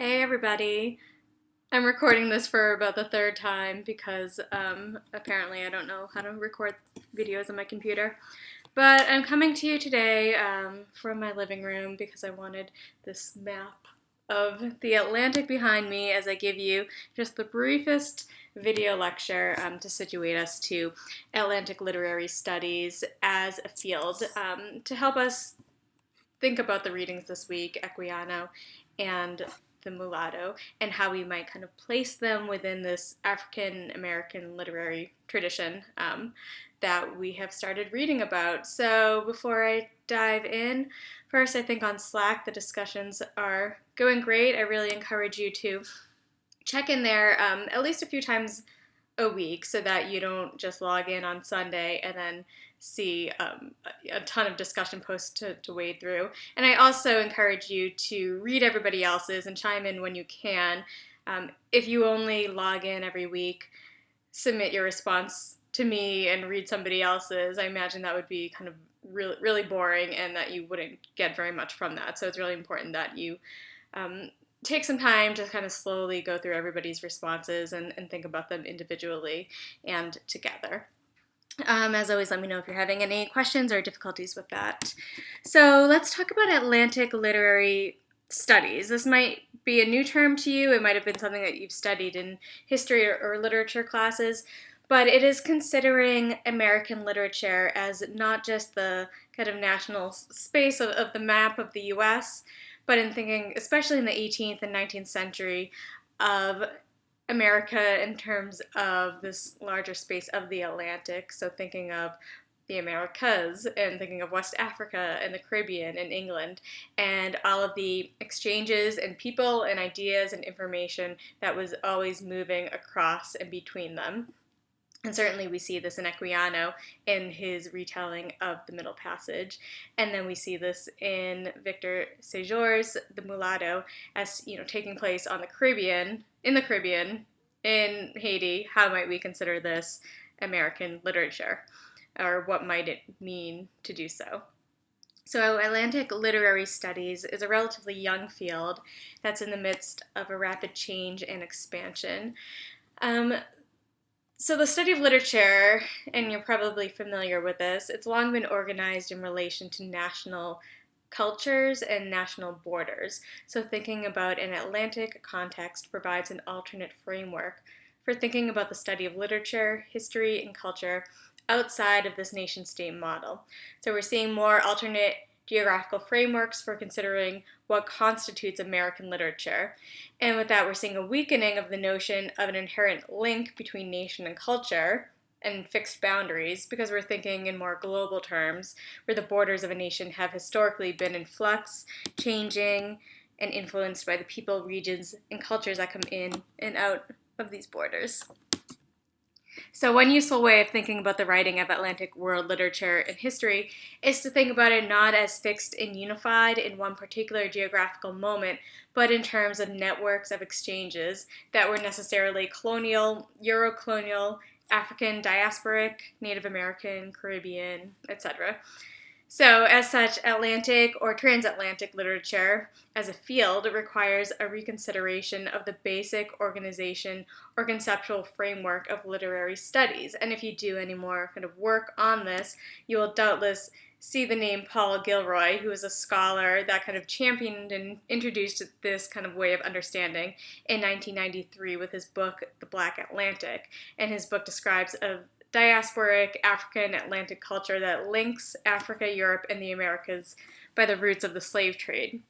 Hey everybody. I'm recording this for about the third time because apparently I don't know how to record videos on my computer. But I'm coming to you today from my living room because I wanted this map of the Atlantic behind me as I give you just the briefest video lecture to situate us to Atlantic literary studies as a field to help us think about the readings this week, Equiano and the Mulatto, and how we might kind of place them within this African American literary tradition that we have started reading about. So before I dive in, first, I think on Slack the discussions are going great. I really encourage you to check in there at least a few times a week so that you don't just log in on Sunday and then see a ton of discussion posts to wade through. And I also encourage you to read everybody else's and chime in when you can. If you only log in every week, submit your response to me and read somebody else's, I imagine that would be kind of really, really boring and that you wouldn't get very much from that. So it's really important that you take some time to kind of slowly go through everybody's responses and think about them individually and together. As always, let me know if you're having any questions or difficulties with that. So let's talk about Atlantic literary studies. This might be a new term to you. It might have been something that you've studied in history or literature classes, but it is considering American literature as not just the kind of national space of the map of the U.S., but in thinking, especially in the 18th and 19th century, of America in terms of this larger space of the Atlantic. So thinking of the Americas and thinking of West Africa and the Caribbean and England and all of the exchanges and people and ideas and information that was always moving across and between them. And certainly we see this in Equiano in his retelling of the Middle Passage. And then we see this in Victor Séjour's The Mulatto as, taking place on the Caribbean, in Haiti. How might we consider this American literature? Or what might it mean to do so? So Atlantic literary studies is a relatively young field that's in the midst of a rapid change and expansion. So the study of literature, and you're probably familiar with this, it's long been organized in relation to national cultures and national borders. So thinking about an Atlantic context provides an alternate framework for thinking about the study of literature, history, and culture outside of this nation-state model. So we're seeing more alternate geographical frameworks for considering what constitutes American literature. And with that, we're seeing a weakening of the notion of an inherent link between nation and culture and fixed boundaries because we're thinking in more global terms where the borders of a nation have historically been in flux, changing, and influenced by the people, regions, and cultures that come in and out of these borders. So one useful way of thinking about the writing of Atlantic world literature and history is to think about it not as fixed and unified in one particular geographical moment, but in terms of networks of exchanges that were necessarily colonial, Euro-colonial, African, diasporic, Native American, Caribbean, etc. So, as such, Atlantic or transatlantic literature as a field requires a reconsideration of the basic organization or conceptual framework of literary studies. And if you do any more kind of work on this, you will doubtless see the name Paul Gilroy, who is a scholar that kind of championed and introduced this kind of way of understanding in 1993 with his book, The Black Atlantic. And his book describes a diasporic African Atlantic culture that links Africa, Europe, and the Americas by the roots of the slave trade.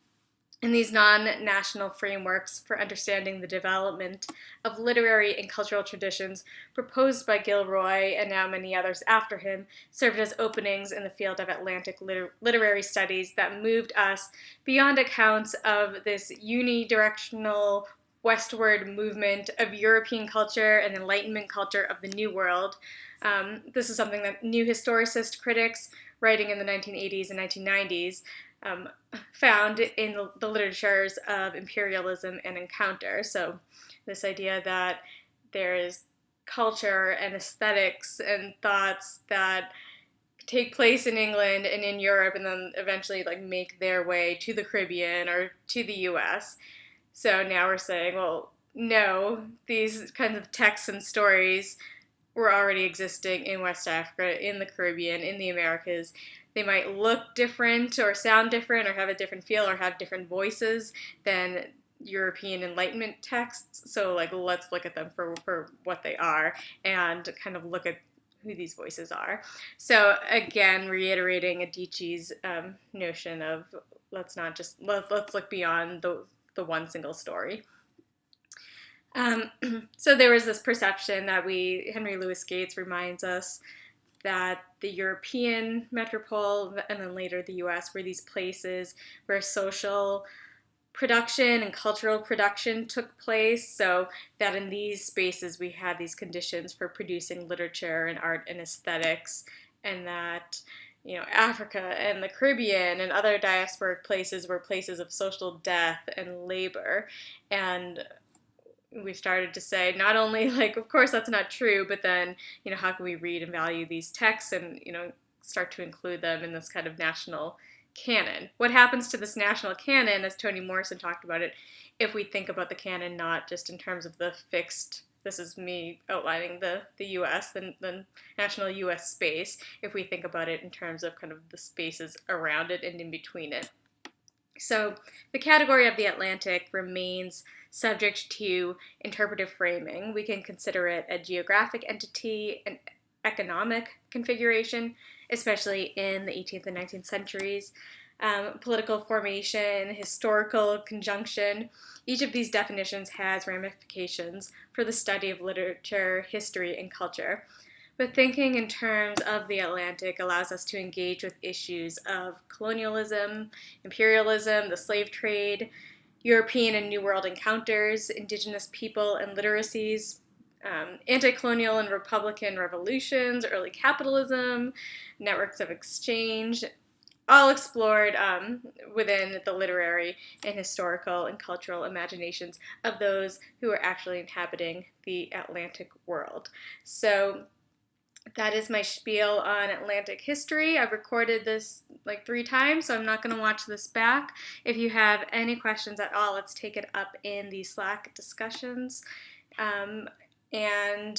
And these non-national frameworks for understanding the development of literary and cultural traditions proposed by Gilroy and now many others after him served as openings in the field of Atlantic literary studies that moved us beyond accounts of this unidirectional westward movement of European culture and Enlightenment culture of the New World. This is something that new historicist critics writing in the 1980s and 1990s found in the literatures of imperialism and encounter. So this idea that there is culture and aesthetics and thoughts that take place in England and in Europe and then eventually make their way to the Caribbean or to the US. So now we're saying, well, no, these kinds of texts and stories were already existing in West Africa, in the Caribbean, in the Americas. They might look different or sound different or have a different feel or have different voices than European Enlightenment texts. So, like, let's look at them for what they are and kind of look at who these voices are. So, again, reiterating Adichie's notion of let's not just let's look beyond the one single story. So there was this perception that Henry Louis Gates reminds us that the European metropole and then later the US were these places where social production and cultural production took place. So that in these spaces we had these conditions for producing literature and art and aesthetics, and that Africa and the Caribbean and other diasporic places were places of social death and labor. And we started to say not only like, of course that's not true, but then how can we read and value these texts and start to include them in this kind of national canon? What happens to this national canon, as Toni Morrison talked about it, if we think about the canon not just in terms of the fixed, this is me outlining the US, the national US space, if we think about it in terms of kind of the spaces around it and in between it. So the category of the Atlantic remains subject to interpretive framing. We can consider it a geographic entity, an economic configuration, especially in the 18th and 19th centuries, political formation, historical conjunction. Each of these definitions has ramifications for the study of literature, history, and culture. But thinking in terms of the Atlantic allows us to engage with issues of colonialism, imperialism, the slave trade, European and New World encounters, indigenous people and literacies, anti-colonial and republican revolutions, early capitalism, networks of exchange, all explored within the literary and historical and cultural imaginations of those who are actually inhabiting the Atlantic world. So that is my spiel on Atlantic history. I've recorded this like 3 times, so I'm not going to watch this back. If you have any questions at all, let's take it up in the Slack discussions. And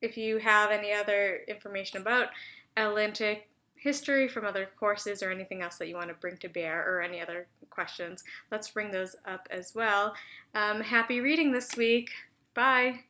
if you have any other information about Atlantic history from other courses or anything else that you want to bring to bear or any other questions, let's bring those up as well. Happy reading this week. Bye.